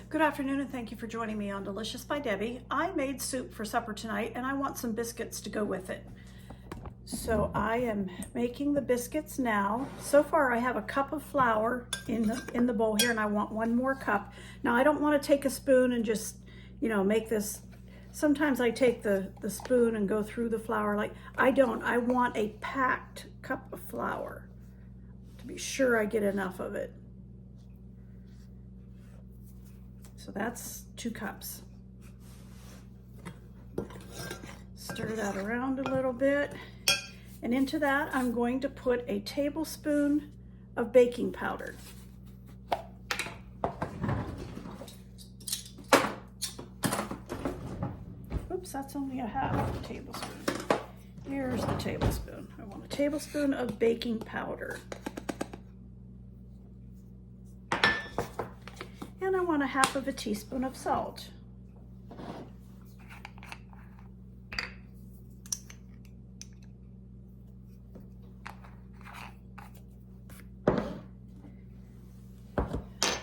Good afternoon and thank you for joining me on Delicious by Debbie. I made soup for supper tonight and I want some biscuits to go with it. So I am making the biscuits now. So far I have a cup of flour in the bowl here and I want one more cup. Now I don't want to take a spoon and just, make this. Sometimes I take the spoon and go through the flour. Like I don't. I want a packed cup of flour to be sure I get enough of it. So that's 2 cups. Stir that around a little bit. And into that, I'm going to put a tablespoon of baking powder. Oops, that's only a half tablespoon. Here's the tablespoon. I want a tablespoon of baking powder. And I want a half of a teaspoon of salt.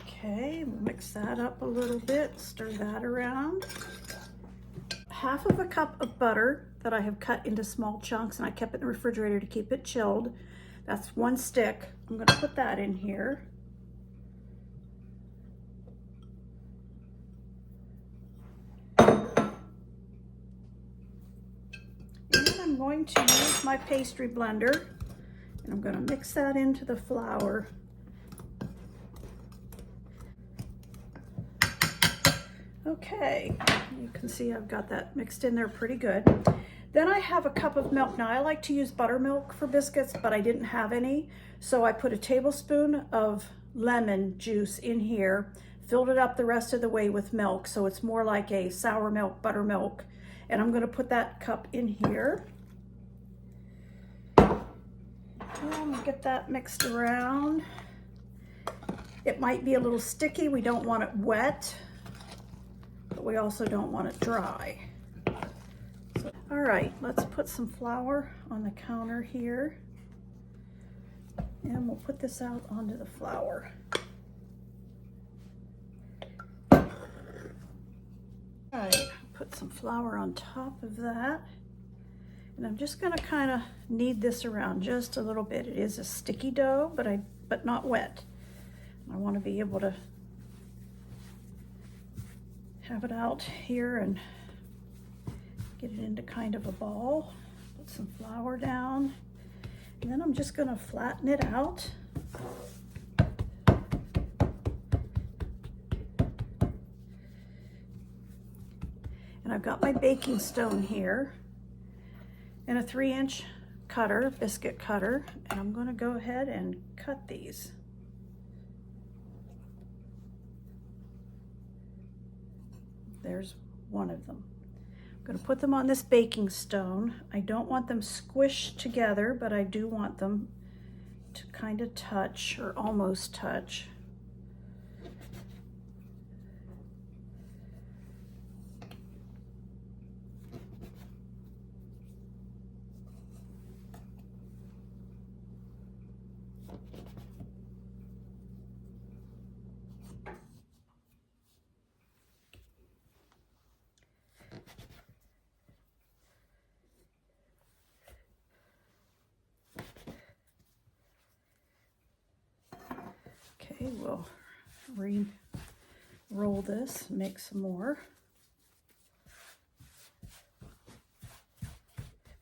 Okay, we'll mix that up a little bit, stir that around. Half of a cup of butter that I have cut into small chunks and I kept it in the refrigerator to keep it chilled. That's 1 stick. I'm going to put that in here. I'm going to use my pastry blender and I'm going to mix that into the flour. Okay, you can see I've got that mixed in there pretty good. Then I have a cup of milk. Now I like to use buttermilk for biscuits, but I didn't have any. So I put a tablespoon of lemon juice in here, filled it up the rest of the way with milk. So it's more like a sour milk, buttermilk. And I'm going to put that cup in here. And get that mixed around. It might be a little sticky. We don't want it wet, but we also don't want it dry. So, all right, let's put some flour on the counter here. And we'll put this out onto the flour. All right, put some flour on top of that. And I'm just going to kind of knead this around just a little bit. It is a sticky dough, but not wet. I want to be able to have it out here and get it into kind of a ball. Put some flour down. And then I'm just going to flatten it out. And I've got my baking stone here and a 3-inch cutter, biscuit cutter, and I'm going to go ahead and cut these. There's one of them. I'm going to put them on this baking stone. I don't want them squished together, but I do want them to kind of touch or almost touch. Okay, we'll re-roll this, make some more.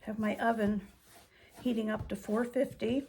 Have my oven heating up to 450.